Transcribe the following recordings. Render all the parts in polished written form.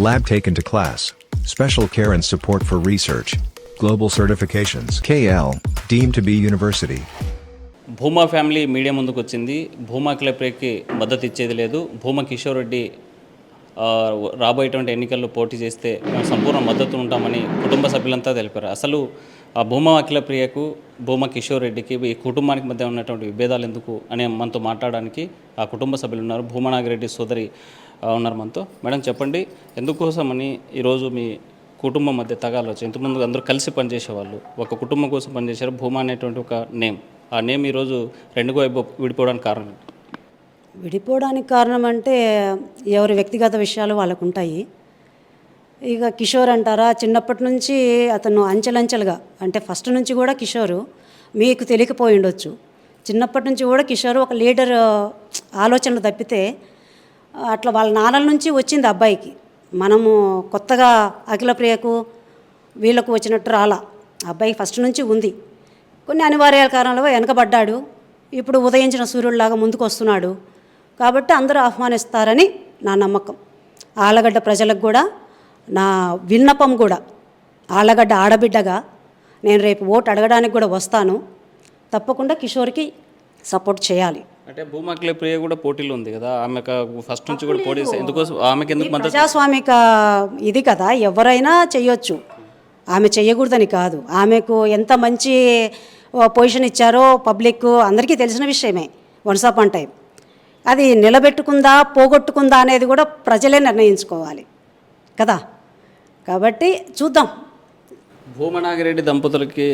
Lab taken to class. Special care and support for research. Global certifications. KL, deemed to be university. Bhuma family media ముందుకు వచ్చింది. భూమా క్లబ్కి మద్దతు ఇచ్చేది లేదు. భూమా కిషోర్ రెడ్డి రాబోయేటువంటి ఎన్నికల్లో పోటీ చేస్తే మేము సంపూర్ణ మద్దతు ఉంటామని కుటుంబ సభ్యులంతా తెలిపారు. అసలు ఆ భూమా అఖిలప్రియకు భూమా కిషోర్ రెడ్డికి ఈ కుటుంబానికి మధ్య ఉన్నటువంటి విభేదాలు ఎందుకు అనే మనతో మాట్లాడడానికి ఆ కుటుంబ సభ్యులు ఉన్నారు. భూమా నాగిరెడ్డి సోదరి ఉన్నారు మనతో. మేడం చెప్పండి, ఎందుకోసమని ఈరోజు మీ కుటుంబం మధ్య తగాలు వచ్చాయి? ఇంతకుముందు అందరూ కలిసి పనిచేసేవాళ్ళు, ఒక కుటుంబం కోసం పనిచేశారు. భూమా అనేటువంటి ఒక నేమ్, ఆ నేమ్ ఈరోజు రెండుగా విడిపోవడానికి కారణం? విడిపోవడానికి కారణం అంటే ఎవరి వ్యక్తిగత విషయాలు వాళ్ళకు ఉంటాయి. ఇక కిషోర్ అంటారా, చిన్నప్పటి నుంచి అతను అంచెలంచెలుగా, అంటే ఫస్ట్ నుంచి కూడా కిషోరు మీకు తెలియకపోయి ఉండొచ్చు, చిన్నప్పటి నుంచి కూడా కిషోర్ ఒక లీడర్ ఆలోచనలు తప్పితే అట్లా వాళ్ళ నాన్నల నుంచి వచ్చింది అబ్బాయికి. మనము కొత్తగా అఖిలప్రియకు వీళ్ళకు వచ్చినట్టు రాలా, అబ్బాయికి ఫస్ట్ నుంచి ఉంది. కొన్ని అనివార్యాల కారణంలో వెనకబడ్డాడు, ఇప్పుడు ఉదయించిన సూర్యుడిలాగా ముందుకు వస్తున్నాడు. కాబట్టి అందరూ ఆహ్వానిస్తారని నా నమ్మకం. ఆళ్ళగడ్డ ప్రజలకు కూడా నా విన్నపం కూడా, ఆళ్ళగడ్డ ఆడబిడ్డగా నేను రేపు ఓటు అడగడానికి కూడా వస్తాను. తప్పకుండా కిషోర్కి సపోర్ట్ చేయాలి. అంటే భూమా అఖిలప్రియ కూడా పోటీలో ఉంది కదా, ఆమెకు ఫస్ట్ నుంచి కూడా పోటీ, ఎందుకోసం ఆమెకి ఎందుకు మద్దతు? ప్రజాస్వామిక ఇది కదా, ఎవరైనా చెయ్యొచ్చు, ఆమె చెయ్యకూడదని కాదు. ఆమెకు ఎంత మంచి పొజిషన్ ఇచ్చారో పబ్లిక్ అందరికీ తెలిసిన విషయమే. వన్స్ అపాన్ టైం అది నిలబెట్టుకుందా పోగొట్టుకుందా అనేది కూడా ప్రజలే నిర్ణయించుకోవాలి కదా. కాబట్టి చూద్దాం. భూమా నాగిరెడ్డి దంపతులకి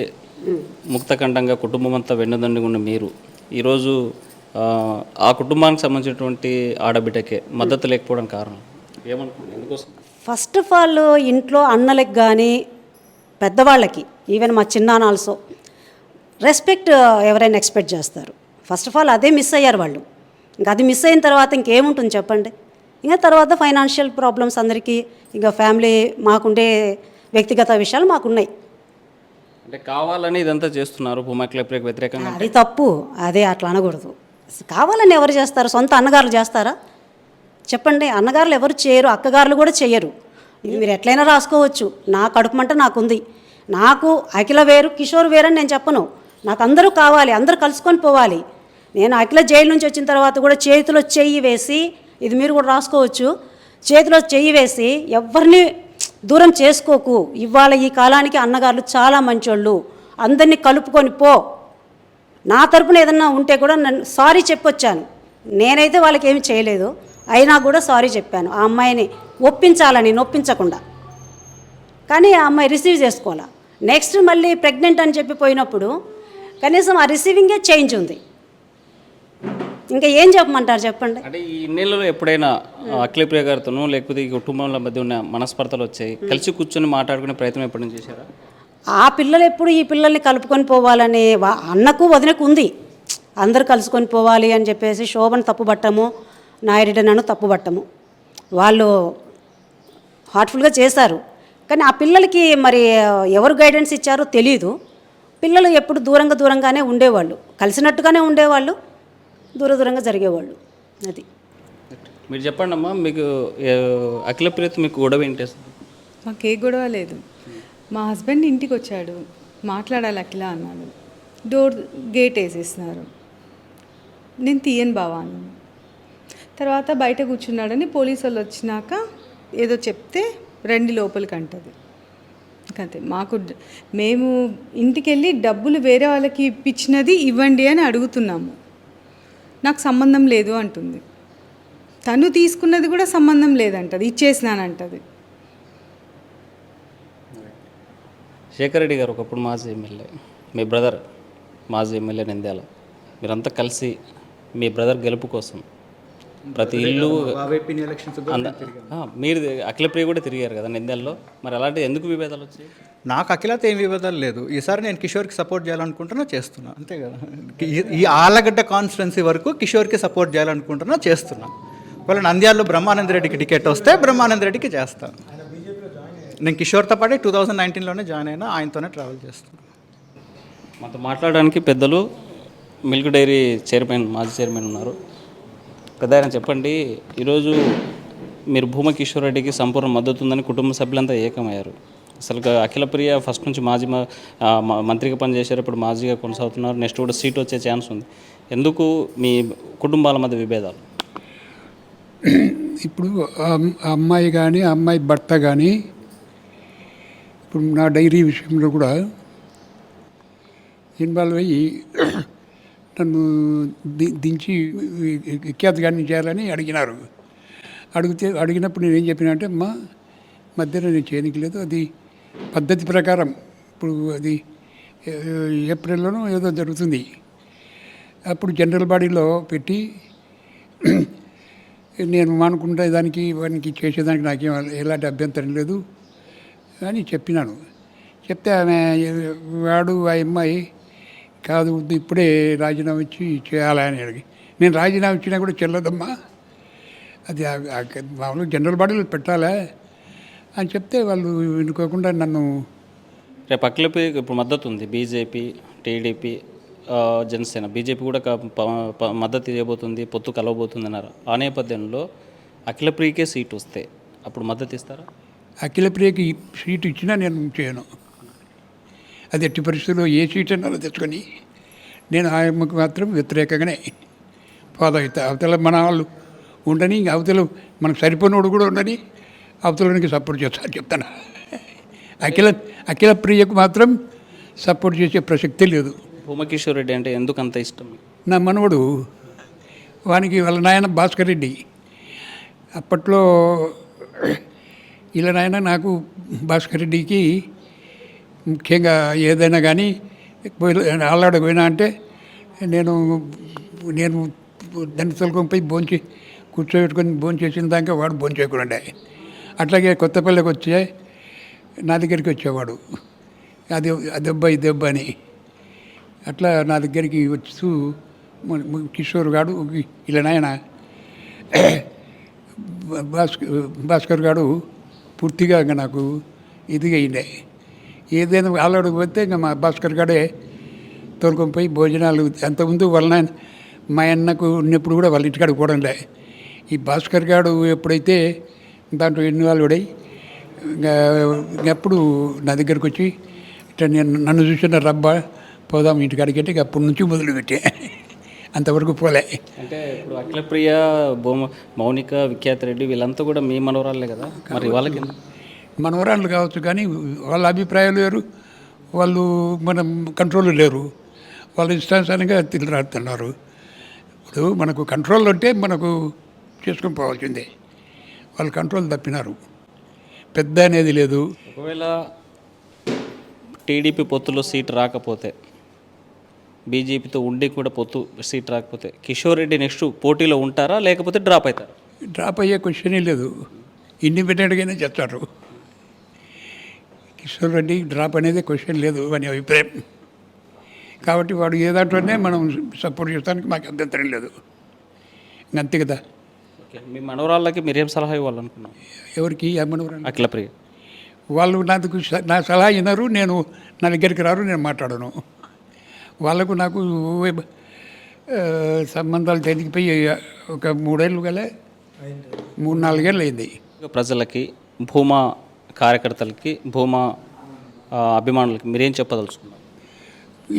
ముక్తకంఠంగా కుటుంబం అంతా వెన్నుదండుగా ఉన్న మీరు ఈరోజు ఆ కుటుంబానికి సంబంధించినటువంటి ఆడబిడ్డకే మద్దతు లేకపోవడం కారణం ఏమనుకుంటున్నారు? ఎందుకోసం? ఫస్ట్ ఆఫ్ ఆల్ ఇంట్లో అన్నలకు కానీ పెద్దవాళ్ళకి, ఈవెన్ మా చిన్నాన్న ఆల్సో రెస్పెక్ట్ ఎవరైనా ఎక్స్పెక్ట్ చేస్తారు. ఫస్ట్ ఆఫ్ ఆల్ అదే మిస్ అయ్యారు వాళ్ళు. ఇంకా అది మిస్ అయిన తర్వాత ఇంకేముంటుంది చెప్పండి. ఇంకా తర్వాత ఫైనాన్షియల్ ప్రాబ్లమ్స్ అందరికీ, ఇంకా ఫ్యామిలీ, మాకుండే వ్యక్తిగత విషయాలు మాకున్నాయి. అంటే కావాలని ఇదంతా చేస్తున్నారు భూమా అఖిలప్రియకు వ్యతిరేకంగా? అది తప్పు, అదే అట్లా అనకూడదు. కావాలని ఎవరు చేస్తారు? సొంత అన్నగారులు చేస్తారా చెప్పండి? అన్నగారులు ఎవరు చేయరు, అక్కగారులు కూడా చేయరు. ఇది మీరు ఎట్లయినా రాసుకోవచ్చు. నా కడుపు మంట నాకుంది. నాకు అఖిల వేరు కిషోర్ వేరని నేను చెప్పను. నాకు అందరూ కావాలి, అందరూ కలుసుకొని పోవాలి. నేను అఖిల జైలు నుంచి వచ్చిన తర్వాత కూడా చేతిలో చెయ్యి వేసి, ఇది మీరు కూడా రాసుకోవచ్చు, చేతిలో చెయ్యి వేసి ఎవరిని దూరం చేసుకోకు. ఇవాళ ఈ కాలానికి అన్నగారులు చాలా మంచోళ్ళు, అందరినీ కలుపుకొని పో. నా తరపున ఏదన్నా ఉంటే కూడా నన్ను సారీ చెప్పొచ్చాను. నేనైతే వాళ్ళకి ఏమి చేయలేదు, అయినా కూడా సారీ చెప్పాను. ఆ అమ్మాయిని ఒప్పించాలని, నొప్పించకుండా. కానీ ఆ అమ్మాయి రిసీవ్ చేసుకోవాలా. నెక్స్ట్ మళ్ళీ ప్రెగ్నెంట్ అని చెప్పి పోయినప్పుడు కనీసం ఆ రిసీవింగే చేంజ్ ఉంది. ఇంకా ఏం చెప్పమంటారు చెప్పండి? అంటే ఈ నెలలో ఎప్పుడైనా అఖిలప్రియ గారితోనూ లేకపోతే ఈ కుటుంబంల మధ్య ఉన్న మనస్పర్ధలు వచ్చాయి, కలిసి కూర్చొని మాట్లాడుకునే ప్రయత్నం ఎప్పుడైనా చేశారా? ఆ పిల్లలు ఎప్పుడు ఈ పిల్లల్ని కలుపుకొని పోవాలని అన్నకు వదినకు ఉంది. అందరూ కలుసుకొని పోవాలి అని చెప్పేసి శోభను తప్పుపట్టము, నాయుడు నన్ను తప్పుపట్టము. వాళ్ళు హార్ట్ఫుల్గా చేశారు. కానీ ఆ పిల్లలకి మరి ఎవరు గైడెన్స్ ఇచ్చారో తెలీదు. పిల్లలు ఎప్పుడు దూరంగానే ఉండేవాళ్ళు, కలిసినట్టుగానే ఉండేవాళ్ళు, దూరంగా జరిగేవాళ్ళు. అది మీరు చెప్పండి అమ్మా, మీకు అఖిలప్రియతో మీకు గొడవ ఏంటి? మాకే గొడవ లేదు. మా హస్బెండ్ ఇంటికి వచ్చాడు, మాట్లాడాలి అఖిల అన్నాడు, డోర్ గేట్ వేసేస్తున్నారు. నేను తీయను బావా అన్నాను. తర్వాత బయట కూర్చున్నాడని పోలీసు వాళ్ళు వచ్చినాక ఏదో చెప్తే రండి లోపలికి అంటది. అంతే. మేము ఇంటికి వెళ్ళి డబ్బులు వేరే వాళ్ళకి ఇప్పించినది ఇవ్వండి అని అడుగుతున్నాము. నాకు సంబంధం లేదు అంటుంది. తను తీసుకున్నది కూడా సంబంధం లేదంటది, ఇచ్చేసినానంటది. శేఖర్ రెడ్డి గారు ఒకప్పుడు మాజీ ఎమ్మెల్యే, మీ బ్రదర్ మాజీ ఎమ్మెల్యే నంద్యాల, మీరంతా కలిసి మీ బ్రదర్ గెలుపు కోసం ప్రతి ఇల్లు మీరు అఖిలప్రియ కూడా తిరిగారు కదా నంద్యాలలో, మరి అలాంటి ఎందుకు విభేదాలు వచ్చాయి? నాకు అఖిలతో ఏం విభేదాలు లేదు. ఈసారి నేను కిషోర్కి సపోర్ట్ చేయాలనుకుంటున్నా, చేస్తున్నా, అంతే కదా. ఈ ఆళ్ళగడ్డ కాన్స్టిట్యున్సీ వరకు కిషోర్కి సపోర్ట్ చేయాలనుకుంటున్నా, చేస్తున్నా. ఒకవేళ నంద్యాలలో బ్రహ్మానంద రెడ్డికి టికెట్ వస్తే బ్రహ్మానంద రెడ్డికి చేస్తాను. నేను కిషోర్తో పాటు 2019లోనే జాయిన్ అయినా, ఆయనతోనే ట్రావెల్ చేస్తున్నాను. మనతో మాట్లాడడానికి పెద్దలు మిల్క్ డైరీ చైర్మన్, మాజీ చైర్మన్ ఉన్నారు. పెద్ద ఆయన చెప్పండి, ఈరోజు మీరు భూమా కిషోర్ రెడ్డికి సంపూర్ణ మద్దతు ఉందని కుటుంబ సభ్యులంతా ఏకమయ్యారు. అసలు అఖిలప్రియ ఫస్ట్ నుంచి మంత్రిగా పనిచేశారు, ఇప్పుడు మాజీగా కొనసాగుతున్నారు, నెక్స్ట్ కూడా సీట్ వచ్చే ఛాన్స్ ఉంది. ఎందుకు మీ కుటుంబాల మధ్య విభేదాలు? ఇప్పుడు అమ్మాయి కానీ అమ్మాయి భర్త కానీ ఇప్పుడు నా డైరీ విషయంలో కూడా ఇన్వాల్వ్ అయ్యి నన్ను దించి విఖ్యాతగాన్ని చేయాలని అడిగినారు. అడిగినప్పుడు నేను ఏం చెప్పినా అంటే అమ్మా మధ్యలో నేను చేయనికి లేదు, అది పద్ధతి ప్రకారం ఇప్పుడు అది ఏప్రిల్లోనూ ఏదో జరుగుతుంది, అప్పుడు జనరల్ బాడీలో పెట్టి నేను మానుకుంటే వానికి చేసేదానికి నాకేం ఎలాంటి అభ్యంతరం లేదు అని చెప్పినాను. చెప్తే ఆమె వాడు ఆ అమ్మాయి కాదు ఇప్పుడే రాజీనామా ఇచ్చి చేయాలని అడిగి, నేను రాజీనామా ఇచ్చినా కూడా చెల్లదమ్మా, అది మామూలుగా జనరల్ బాడీలో పెట్టాలా అని చెప్తే వాళ్ళు వినుకోకుండా నన్ను రేపు అఖిలప్రియకి ఇప్పుడు మద్దతు ఉంది, బీజేపీ, టీడీపీ, జనసేన. బీజేపీ కూడా మద్దతు ఇవ్వబోతుంది, పొత్తు కలవబోతుంది అన్నారు. ఆ నేపథ్యంలో అఖిలప్రియకే సీటు వస్తే అప్పుడు మద్దతు ఇస్తారా? అఖిలప్రియకి సీటు ఇచ్చినా నేను చేయను. అది ఎట్టి పరిస్థితుల్లో ఏ సీట్ అన్నారో తెచ్చుకొని నేను ఆయమ్మకు మాత్రం వ్యతిరేకంగానే ఫాలో అవుతా. అవతల మన వాళ్ళు ఉండని, అవతల మనకు సరిపోయినోడు కూడా ఉండని, అవతలనికి సపోర్ట్ చేస్తాను చెప్తాను. అఖిలప్రియకు మాత్రం సపోర్ట్ చేసే ప్రసక్తే లేదు. భూమా కిషోర్ రెడ్డి అంటే ఎందుకు అంత ఇష్టం? నా మనవడు, వానికి వాళ్ళ నాయన భాస్కర్ రెడ్డి. అప్పట్లో ఇలా నాయన నాకు భాస్కర్ రెడ్డికి ముఖ్యంగా ఏదైనా కానీ ఆళ్ళాడకు పోయినా అంటే నేను దాన్ని తొలకొని పోయి కూర్చోబెట్టుకొని భోంచేసిన దాకా వాడు భోంచేయకుండా. అట్లాగే కొత్తపల్లికి వచ్చే నా దగ్గరికి వచ్చేవాడు, అదెబ్బ ఇదెబ్బ అని. అట్లా నా దగ్గరికి వస్తూ కిషోర్ గాడు ఇలా నాయన భాస్కర్ గాడు పూర్తిగా ఇంకా నాకు ఇదిగా అయిండే. ఏదైనా ఆలోడికి పోతే ఇంకా మా భాస్కర్ గాడే తోలుకొని పోయి భోజనాలు. అంతకుముందు వాళ్ళ నాయన మా అన్నకు ఉన్నప్పుడు కూడా వాళ్ళ ఇంటికాడికి పోవడంలే. ఈ భాస్కర్ గాడు ఎప్పుడైతే దాంట్లో ఇన్వాల్వ్ అయ్యి ఇంకెప్పుడు నా దగ్గరికి వచ్చి ఇట్లా నన్ను చూసిన రబ్బా పోదాం ఇంటికాడికి అంటే అప్పటి నుంచి మొదలుపెట్టే, అంతవరకు పోలే. అంటే ఇప్పుడు అఖిలప్రియ, మౌనిక, విఖ్యాత రెడ్డి వీళ్ళంతా కూడా మీ మనవరాళ్ళే కదా, మరి వాళ్ళకి మనవరాళ్ళు కావచ్చు కానీ వాళ్ళ అభిప్రాయాలు వేరు, వాళ్ళు మనం కంట్రోల్ లేరు, వాళ్ళు ఇష్టానుసారంగా తిరిగిరాడుతున్నారు. ఇప్పుడు మనకు కంట్రోల్ అంటే మనకు చేసుకొని పోవాల్సిందే, వాళ్ళు కంట్రోల్ తప్పినారు, పెద్ద అనేది లేదు. ఒకవేళ టీడీపీ పొత్తులో సీట్ రాకపోతే, బీజేపీతో ఉండి కూడా పొత్తు సీట్ రాకపోతే కిషోర్ రెడ్డి నెక్స్ట్ పోటీలో ఉంటారా లేకపోతే డ్రాప్ అవుతారా? డ్రాప్ అయ్యే క్వశ్చనే లేదు, ఇండిపెండెంట్గానే చేస్తారు. కిషోర్ రెడ్డి డ్రాప్ అనేది క్వశ్చన్ లేదు అని అభిప్రాయం. కాబట్టి వాడు ఏ దాంట్లోనే మనం సపోర్ట్ చేయడానికి మాకు అభ్యంతరం లేదు, అంతే కదా. ఓకే, మీ మనవరాళ్ళకి మీరేం సలహా ఇవ్వాలనుకున్నాం? ఎవరికి మనవరాలు? అఖిలప్రియ. వాళ్ళు నా సలహా వినరు, నా దగ్గరికి రారు, నేను మాట్లాడను. వాళ్ళకు నాకు సంబంధాలు తెగిపోయి ఒక 3 ఏళ్ళు గల 3-4 ఏళ్ళు అయింది. ప్రజలకి, భూమా కార్యకర్తలకి, భూమా అభిమానులకి మీరేం చెప్పదలుచుకున్నారు?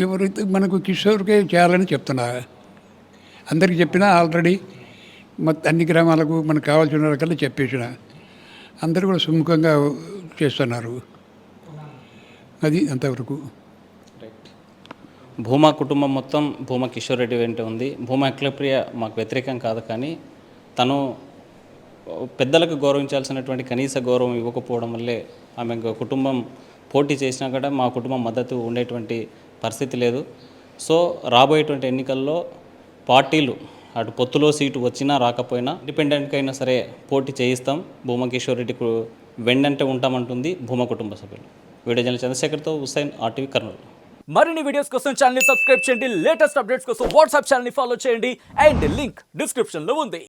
ఎవరైతే మనకు కిషోర్కే చేయాలని చెప్తున్నా, అందరికీ చెప్పినా ఆల్రెడీ మొత్తం అన్ని గ్రామాలకు మనకు కావాల్సిన రకాలు చెప్పేసిన, అందరూ కూడా సుముఖంగా చేస్తున్నారు. అది అంతవరకు. భూమా కుటుంబం మొత్తం భూమా కిషోర్ రెడ్డి వెంట ఉంది. భూమా అఖిలప్రియ మాకు వ్యతిరేకం కాదు, కానీ తను పెద్దలకు గౌరవించాల్సినటువంటి కనీస గౌరవం ఇవ్వకపోవడం వల్లే ఆమె కుటుంబం పోటీ చేసినా కూడా మా కుటుంబం మద్దతు ఉండేటువంటి పరిస్థితి లేదు. సో రాబోయేటువంటి ఎన్నికల్లో పార్టీలు అటు పొత్తులో సీటు వచ్చినా రాకపోయినా ఇండిపెండెంట్గా అయినా సరే పోటీ చేయిస్తాం, భూమా కిషోర్ రెడ్డికి వెన్నంటే ఉంటామంటుంది భూమా కుటుంబ సభ్యులు. వీడియో జర్నలిస్ట్ చంద్రశేఖర్తో హుస్సేన్, RTV కర్నూలు. మరిన్ని వీడియోస్ కోసం ఛానల్ ని సబ్స్క్రైబ్ చేయండి, లేటెస్ట్ అప్డేట్స్ కోసం వాట్సాప్ ఛానల్ ని ఫాలో చేయండి, అండ్ లింక్ డిస్క్రిప్షన్ లో ఉంది.